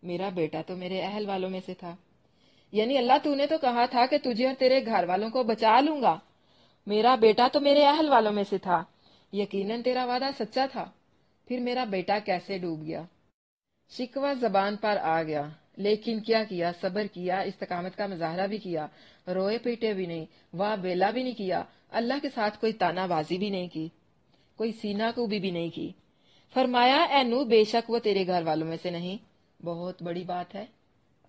میرا بیٹا تو میرے اہل والوں میں سے تھا، یعنی اللہ تو نے تو کہا تھا کہ تجھے اور تیرے گھر والوں کو بچا لوں گا، میرا بیٹا تو میرے اہل والوں میں سے تھا، یقیناً تیرا وعدہ سچا تھا، پھر میرا بیٹا کیسے ڈوب گیا؟ شکوہ زبان پر آ گیا، لیکن کیا صبر کیا، استقامت کا مظاہرہ بھی کیا، روئے پیٹے بھی نہیں، واہ بیلا بھی نہیں کیا، اللہ کے ساتھ کوئی تانا بازی بھی نہیں کی، کوئی سینہ کوبی بھی نہیں کی۔ فرمایا اے نوح، بے شک وہ تیرے گھر والوں میں سے نہیں۔ بہت بڑی بات ہے،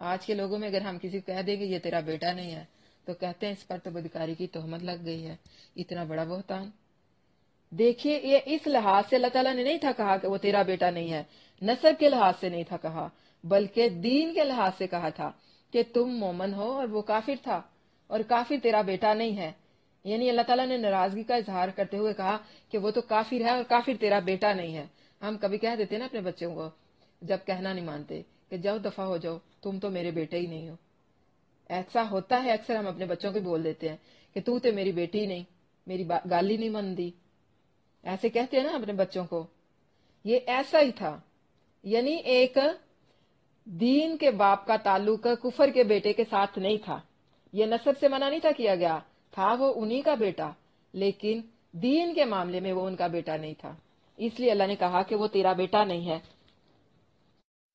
آج کے لوگوں میں اگر ہم کسی کو کہہ دیں گے یہ تیرا بیٹا نہیں ہے تو کہتے ہیں اس پر تو بدکاری کی تہمت لگ گئی ہے، اتنا بڑا بہتان۔ دیکھیے یہ اس لحاظ سے اللہ تعالیٰ نے نہیں تھا کہا کہ وہ تیرا بیٹا نہیں ہے، نسب کے لحاظ سے نہیں تھا کہا، بلکہ دین کے لحاظ سے کہا تھا کہ تم مومن ہو اور وہ کافر تھا، اور کافر تیرا بیٹا نہیں ہے، یعنی اللہ تعالیٰ نے ناراضگی کا اظہار کرتے ہوئے کہا کہ وہ تو کافر ہے اور کافر تیرا بیٹا نہیں ہے۔ ہم کبھی کہہ دیتے نا اپنے بچوں کو جب کہنا نہیں مانتے کہ جاؤ دفع ہو جاؤ، تم تو میرے بیٹے ہی نہیں ہو۔ ایسا ہوتا ہے، اکثر ہم اپنے بچوں کو بول دیتے ہیں کہ تو میری بیٹی نہیں، میری گال ہی نہیں مانتی، ایسے کہتے ہیں نا اپنے بچوں کو۔ یہ ایسا ہی تھا، یعنی ایک دین کے باپ کا تعلق کفر کے بیٹے کے ساتھ نہیں تھا، یہ نسب سے منع نہیں تھا کیا گیا، تھا وہ انہی کا بیٹا، لیکن دین کے معاملے میں وہ ان کا بیٹا نہیں تھا، اس لیے اللہ نے کہا کہ وہ تیرا بیٹا نہیں ہے۔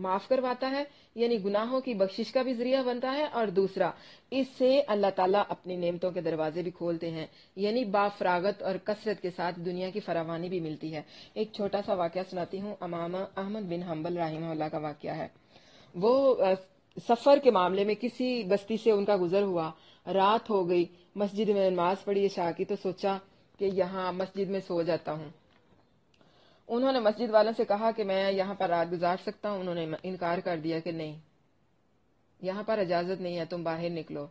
معاف کرواتا ہے، یعنی گناہوں کی بخشش کا بھی ذریعہ بنتا ہے، اور دوسرا اس سے اللہ تعالیٰ اپنی نعمتوں کے دروازے بھی کھولتے ہیں، یعنی بافراغت اور کثرت کے ساتھ دنیا کی فراوانی بھی ملتی ہے۔ ایک چھوٹا سا واقعہ سناتی ہوں، امام احمد بن حنبل رحمہ اللہ کا واقعہ ہے۔ وہ سفر کے معاملے میں کسی بستی سے ان کا گزر ہوا، رات ہو گئی، مسجد میں نماز پڑھی عشاء کی، تو سوچا کہ یہاں مسجد میں سو جاتا ہوں۔ انہوں نے مسجد والوں سے کہا کہ میں یہاں پر رات گزار سکتا ہوں، انہوں نے انکار کر دیا کہ نہیں، یہاں پر اجازت نہیں ہے، تم باہر نکلو۔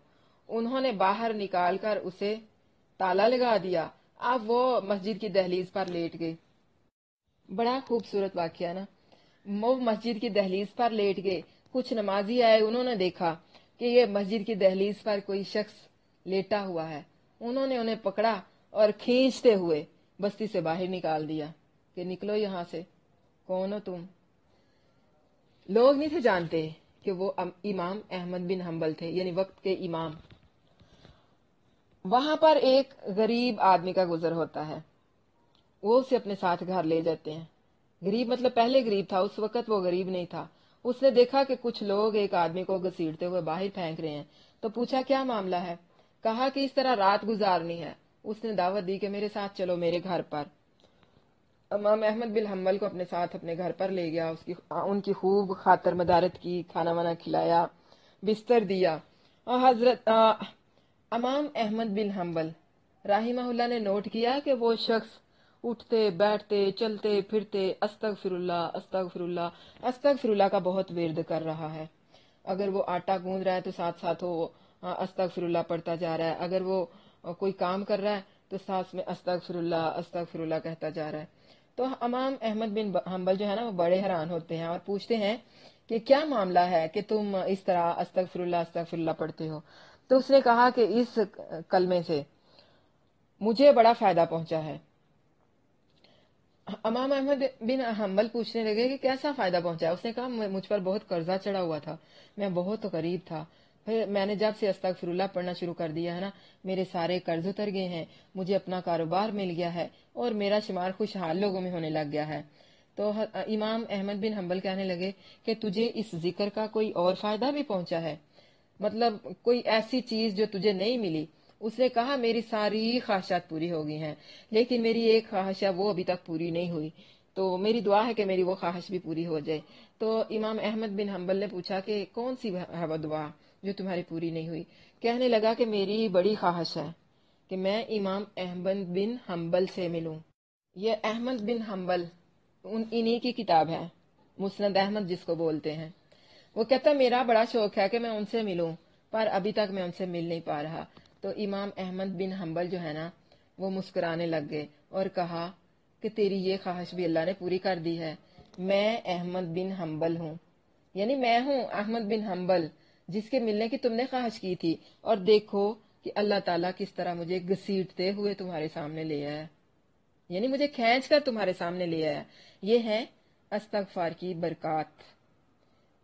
انہوں نے باہر نکال کر اسے تالا لگا دیا۔ اب وہ مسجد کی دہلیز پر لیٹ گئے۔ بڑا خوبصورت واقعہ نا۔ وہ مسجد کی دہلیز پر لیٹ گئے، کچھ نمازی آئے، انہوں نے دیکھا کہ یہ مسجد کی دہلیز پر کوئی شخص لیٹا ہوا ہے، انہوں نے انہیں پکڑا اور کھینچتے ہوئے بستی سے باہر نکال دیا کہ نکلو یہاں سے، کون ہو تم؟ لوگ نہیں تھے جانتے کہ وہ امام احمد بن حنبل تھے، یعنی وقت کے امام۔ وہاں پر ایک غریب آدمی کا گزر ہوتا ہے، وہ اسے اپنے ساتھ گھر لے جاتے ہیں۔ غریب مطلب پہلے غریب تھا، اس وقت وہ غریب نہیں تھا۔ اس نے دیکھا کہ کچھ لوگ ایک آدمی کو گھسیٹتے ہوئے باہر پھینک رہے ہیں، تو پوچھا کیا معاملہ ہے؟ کہا کہ اس طرح رات گزارنی ہے۔ اس نے دعوت دی کہ میرے ساتھ چلو میرے گھر پر۔ امام احمد بن حنبل کو اپنے ساتھ اپنے گھر پر لے گیا، ان کی خوب خاطر مدارت کی، کھانا وانا کھلایا، بستر دیا۔ اور حضرت امام احمد بن حنبل رحمہ اللہ نے نوٹ کیا کہ وہ شخص اٹھتے بیٹھتے چلتے پھرتے استغفر اللہ استغفر اللہ استغفر اللہ کا بہت ورد کر رہا ہے۔ اگر وہ آٹا گوندھ رہا ہے تو ساتھ ساتھ وہ استغفر اللہ پڑھتا جا رہا ہے، اگر وہ کوئی کام کر رہا ہے تو ساتھ میں استغفر اللہ کہتا جا رہا ہے۔ تو امام احمد بن حنبل جو ہے نا، وہ بڑے حیران ہوتے ہیں اور پوچھتے ہیں کہ کیا معاملہ ہے کہ تم اس طرح استغفر اللہ پڑھتے ہو؟ تو اس نے کہا کہ اس کلمے سے مجھے بڑا فائدہ پہنچا ہے۔ امام احمد بن حنبل پوچھنے لگے کہ کیسا فائدہ پہنچا ہے؟ اس نے کہا مجھ پر بہت قرضہ چڑھا ہوا تھا، میں بہت غریب تھا، پھر میں نے جب سے استغفر اللہ پڑھنا شروع کر دیا ہے نا، میرے سارے قرض اتر گئے ہیں، مجھے اپنا کاروبار مل گیا ہے اور میرا شمار خوشحال لوگوں میں ہونے لگ گیا ہے۔ تو امام احمد بن حنبل کہنے لگے کہ تجھے اس ذکر کا کوئی اور فائدہ بھی پہنچا ہے، مطلب کوئی ایسی چیز جو تجھے نہیں ملی؟ اس نے کہا میری ساری خواہشات پوری ہو گئی ہیں، لیکن میری ایک خواہش ہے وہ ابھی تک پوری نہیں ہوئی، تو میری دعا ہے کہ میری وہ خواہش بھی پوری ہو جائے۔ تو امام احمد بن حنبل نے پوچھا کہ کون سی ہے وہ دعا جو تمہاری پوری نہیں ہوئی؟ کہنے لگا کہ میری بڑی خواہش ہے کہ میں امام احمد بن حنبل سے ملوں۔ یہ احمد بن حنبل انہی کی کتاب ہے، مسند احمد جس کو بولتے ہیں۔ وہ کہتا میرا بڑا شوق ہے کہ میں ان سے ملوں، پر ابھی تک میں ان سے مل نہیں پا رہا۔ تو امام احمد بن حنبل جو ہے نا، وہ مسکرانے لگ گئے اور کہا کہ تیری یہ خواہش بھی اللہ نے پوری کر دی ہے۔ میں احمد بن حنبل ہوں، یعنی میں ہوں احمد بن حنبل جس کے ملنے کی تم نے خواہش کی تھی، اور دیکھو کہ اللہ تعالیٰ کس طرح مجھے گھسیٹتے ہوئے تمہارے سامنے لے آیا، یعنی مجھے کھینچ کر تمہارے سامنے لے آیا۔ یہ ہے استغفار کی برکات۔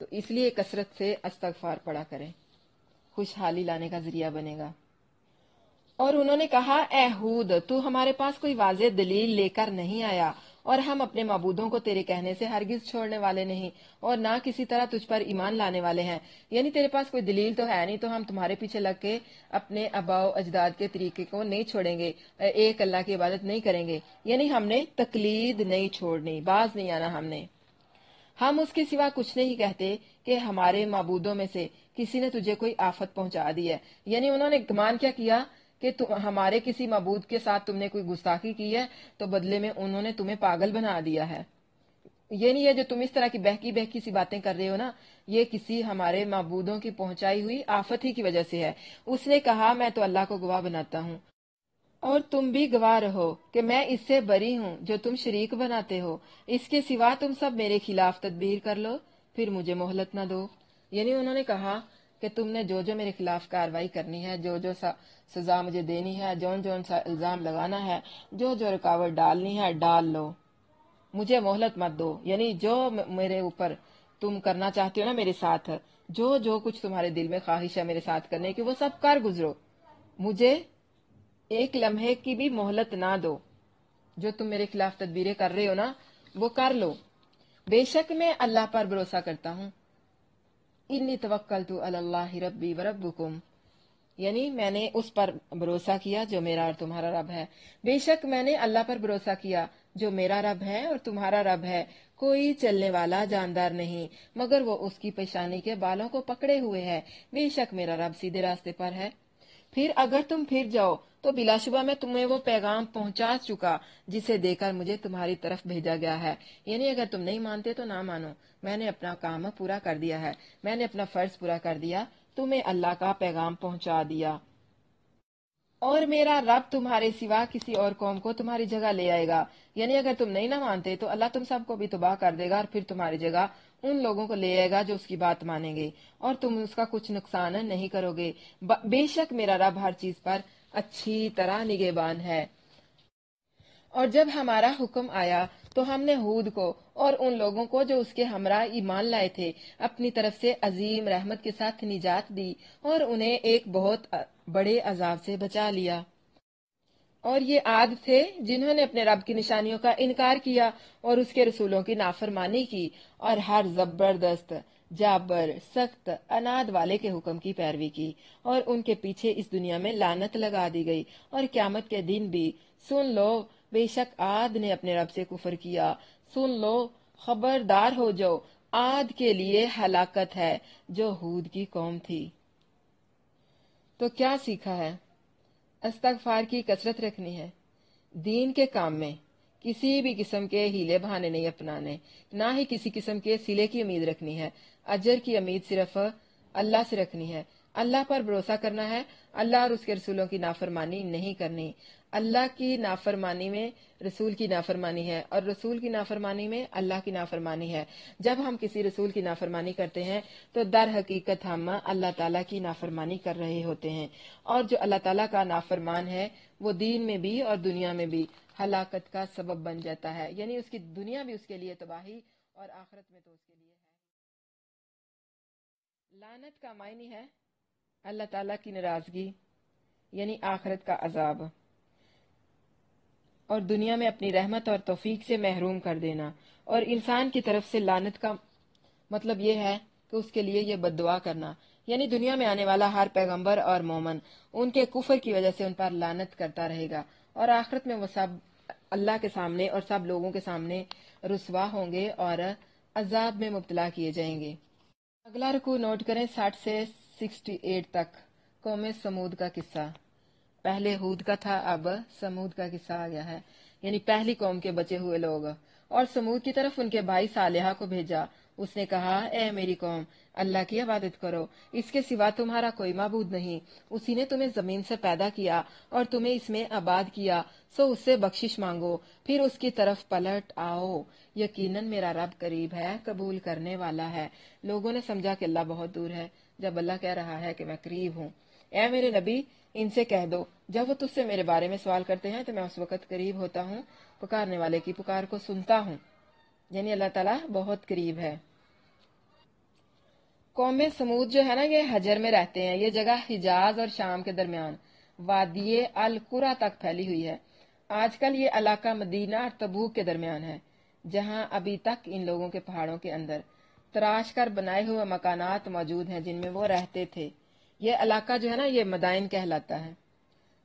تو اس لیے کثرت سے استغفار پڑھا کریں، خوشحالی لانے کا ذریعہ بنے گا۔ اور انہوں نے کہا اے ہود، تو ہمارے پاس کوئی واضح دلیل لے کر نہیں آیا، اور ہم اپنے معبودوں کو تیرے کہنے سے ہرگز چھوڑنے والے نہیں، اور نہ کسی طرح تجھ پر ایمان لانے والے ہیں۔ یعنی تیرے پاس کوئی دلیل تو ہے نہیں، تو ہم تمہارے پیچھے لگ کے اپنے آباء و اجداد کے طریقے کو نہیں چھوڑیں گے، ایک اللہ کی عبادت نہیں کریں گے، یعنی ہم نے تقلید نہیں چھوڑنی، باز نہیں آنا ہم اس کے سوا کچھ نہیں کہتے کہ ہمارے معبودوں میں سے کسی نے تجھے کوئی آفت پہنچا دی ہے۔ یعنی انہوں نے گمان کیا کیا کہ ہمارے کسی معبود کے ساتھ تم نے کوئی گستاخی کی ہے، تو بدلے میں انہوں نے تمہیں پاگل بنا دیا ہے۔ یعنی یہ جو تم اس طرح کی بہکی سی باتیں کر رہے ہو نا، یہ کسی ہمارے معبودوں کی پہنچائی ہوئی آفت ہی کی وجہ سے ہے۔ اس نے کہا میں تو اللہ کو گواہ بناتا ہوں، اور تم بھی گواہ رہو کہ میں اس سے بری ہوں جو تم شریک بناتے ہو۔ اس کے سوا تم سب میرے خلاف تدبیر کر لو، پھر مجھے مہلت نہ دو۔ یعنی انہوں نے کہا کہ تم نے جو میرے خلاف کاروائی کرنی ہے، جو سزا مجھے دینی ہے، جون سا الزام لگانا ہے، جو رکاوٹ ڈالنی ہے ڈال لو، مجھے مہلت مت دو۔ یعنی جو میرے اوپر تم کرنا چاہتے ہو نا میرے ساتھ، جو کچھ تمہارے دل میں خواہش ہے میرے ساتھ کرنے کی، وہ سب کر گزرو، مجھے ایک لمحے کی بھی مہلت نہ دو۔ جو تم میرے خلاف تدبیریں کر رہے ہو نا، وہ کر لو۔ بے شک میں اللہ پر بھروسہ کرتا ہوں، انی توکلت علی اللہ ربی و ربکم، یعنی میں نے اس پر بھروسہ کیا جو میرا اور تمہارا رب ہے۔ بے شک میں نے اللہ پر بھروسہ کیا جو میرا رب ہے اور تمہارا رب ہے، کوئی چلنے والا جاندار نہیں مگر وہ اس کی پیشانی کے بالوں کو پکڑے ہوئے ہے، بے شک میرا رب سیدھے راستے پر ہے۔ پھر اگر تم پھر جاؤ تو بلا شبہ میں تمہیں وہ پیغام پہنچا چکا جسے دے کر مجھے تمہاری طرف بھیجا گیا ہے، یعنی اگر تم نہیں مانتے تو نہ مانو، میں نے اپنا کام پورا کر دیا ہے، میں نے اپنا فرض پورا کر دیا، تمہیں اللہ کا پیغام پہنچا دیا، اور میرا رب تمہارے سوا کسی اور قوم کو تمہاری جگہ لے آئے گا، یعنی اگر تم نہیں نہ مانتے تو اللہ تم سب کو بھی تباہ کر دے گا اور پھر تمہاری جگہ ان لوگوں کو لے آئے گا جو اس کی بات مانیں گے، اور تم اس کا کچھ نقصان نہیں کرو گے، بے شک میرا رب ہر چیز پر اچھی طرح نگہبان ہے۔ اور جب ہمارا حکم آیا تو ہم نے ہود کو اور ان لوگوں کو جو اس کے ہمراہ ایمان لائے تھے اپنی طرف سے عظیم رحمت کے ساتھ نجات دی اور انہیں ایک بہت بڑے عذاب سے بچا لیا۔ اور یہ عاد تھے جنہوں نے اپنے رب کی نشانیوں کا انکار کیا اور اس کے رسولوں کی نافرمانی کی اور ہر زبردست جابر سخت اناد والے کے حکم کی پیروی کی، اور ان کے پیچھے اس دنیا میں لعنت لگا دی گئی اور قیامت کے دن بھی سن لو بے شک عاد نے اپنے رب سے کفر کیا، سن لو خبردار ہو جاؤ، عاد کے لیے ہلاکت ہے جو ہود کی قوم تھی۔ تو کیا سیکھا ہے؟ استغفار کی کثرت رکھنی ہے، دین کے کام میں کسی بھی قسم کے ہیلے بہانے نہیں اپنانے، نہ ہی کسی قسم کے صلے کی امید رکھنی ہے، اجر کی امید صرف اللہ سے رکھنی ہے، اللہ پر بھروسہ کرنا ہے، اللہ اور اس کے رسولوں کی نافرمانی نہیں کرنی، اللہ کی نافرمانی میں رسول کی نافرمانی ہے اور رسول کی نافرمانی میں اللہ کی نافرمانی ہے۔ جب ہم کسی رسول کی نافرمانی کرتے ہیں تو در حقیقت ہم اللہ تعالیٰ کی نافرمانی کر رہے ہوتے ہیں، اور جو اللہ تعالیٰ کا نافرمان ہے وہ دین میں بھی اور دنیا میں بھی ہلاکت کا سبب بن جاتا ہے، یعنی اس کی دنیا بھی اس کے لیے تباہی اور آخرت میں تو اس کے لیے ہے۔ لعنت کا معنی ہے اللہ تعالیٰ کی ناراضگی، یعنی آخرت کا عذاب، اور دنیا میں اپنی رحمت اور توفیق سے محروم کر دینا۔ اور انسان کی طرف سے لعنت کا مطلب یہ ہے کہ اس کے لیے یہ بد دعا کرنا، یعنی دنیا میں آنے والا ہر پیغمبر اور مومن ان کے کفر کی وجہ سے ان پر لعنت کرتا رہے گا، اور آخرت میں وہ سب اللہ کے سامنے اور سب لوگوں کے سامنے رسوا ہوں گے اور عذاب میں مبتلا کیے جائیں گے۔ اگلا رکوع نوٹ کریں 60 سے 68 تک۔ قوم سمود کا قصہ، پہلے ہود کا تھا، اب سمود کا قصہ آ گیا ہے، یعنی پہلی قوم کے بچے ہوئے لوگ۔ اور سمود کی طرف ان کے بھائی صالحہ کو بھیجا، اس نے کہا اے میری قوم، اللہ کی عبادت کرو، اس کے سوا تمہارا کوئی معبود نہیں، اسی نے تمہیں زمین سے پیدا کیا اور تمہیں اس میں آباد کیا، سو اس سے بخشش مانگو، پھر اس کی طرف پلٹ آؤ، یقیناً میرا رب قریب ہے، قبول کرنے والا ہے۔ لوگوں نے سمجھا کہ اللہ بہت دور ہے، جب اللہ کہہ رہا ہے کہ میں قریب ہوں۔ اے میرے نبی، ان سے کہہ دو جب وہ تجھ سے میرے بارے میں سوال کرتے ہیں تو میں اس وقت قریب ہوتا ہوں، پکارنے والے کی پکار کو سنتا ہوں، یعنی اللہ تعالیٰ بہت قریب ہے۔ قوم سمود جو ہے نا، یہ حجر میں رہتے ہیں، یہ جگہ حجاز اور شام کے درمیان وادی القرا تک پھیلی ہوئی ہے۔ آج کل یہ علاقہ مدینہ اور تبوک کے درمیان ہے، جہاں ابھی تک ان لوگوں کے پہاڑوں کے اندر تراش کر بنائے ہوئے مکانات موجود ہیں جن میں وہ رہتے تھے۔ یہ علاقہ جو ہے نا، یہ مدائن کہلاتا ہے۔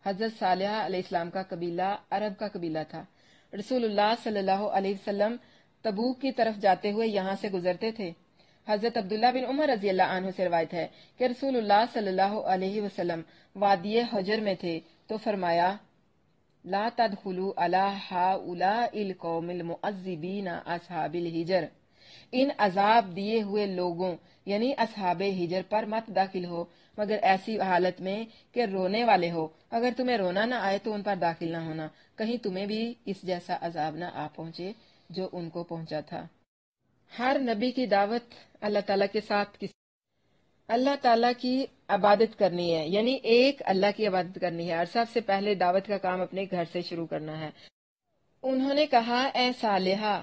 حضرت صالحہ علیہ السلام کا قبیلہ عرب کا قبیلہ تھا۔ رسول اللہ صلی اللہ علیہ وسلم تبوک کی طرف جاتے ہوئے یہاں سے گزرتے تھے۔ حضرت عبداللہ بن عمر رضی اللہ عنہ سے روایت ہے کہ رسول اللہ صلی اللہ علیہ وسلم وادی حجر میں تھے تو فرمایا لا تدخلوا علی ہؤلاء القوم المعذبین اصحاب الحجر، ان عذاب دیے ہوئے لوگوں یعنی اصحاب حجر پر مت داخل ہو مگر ایسی حالت میں کہ رونے والے ہو، اگر تمہیں رونا نہ آئے تو ان پر داخل نہ ہونا، کہیں تمہیں بھی اس جیسا عذاب نہ آ پہنچے جو ان کو پہنچا تھا۔ ہر نبی کی دعوت اللہ تعالیٰ کے ساتھ اللہ تعالیٰ کی عبادت کرنی ہے، یعنی ایک اللہ کی عبادت کرنی ہے، اور سب سے پہلے دعوت کا کام اپنے گھر سے شروع کرنا ہے۔ انہوں نے کہا اے صالحہ،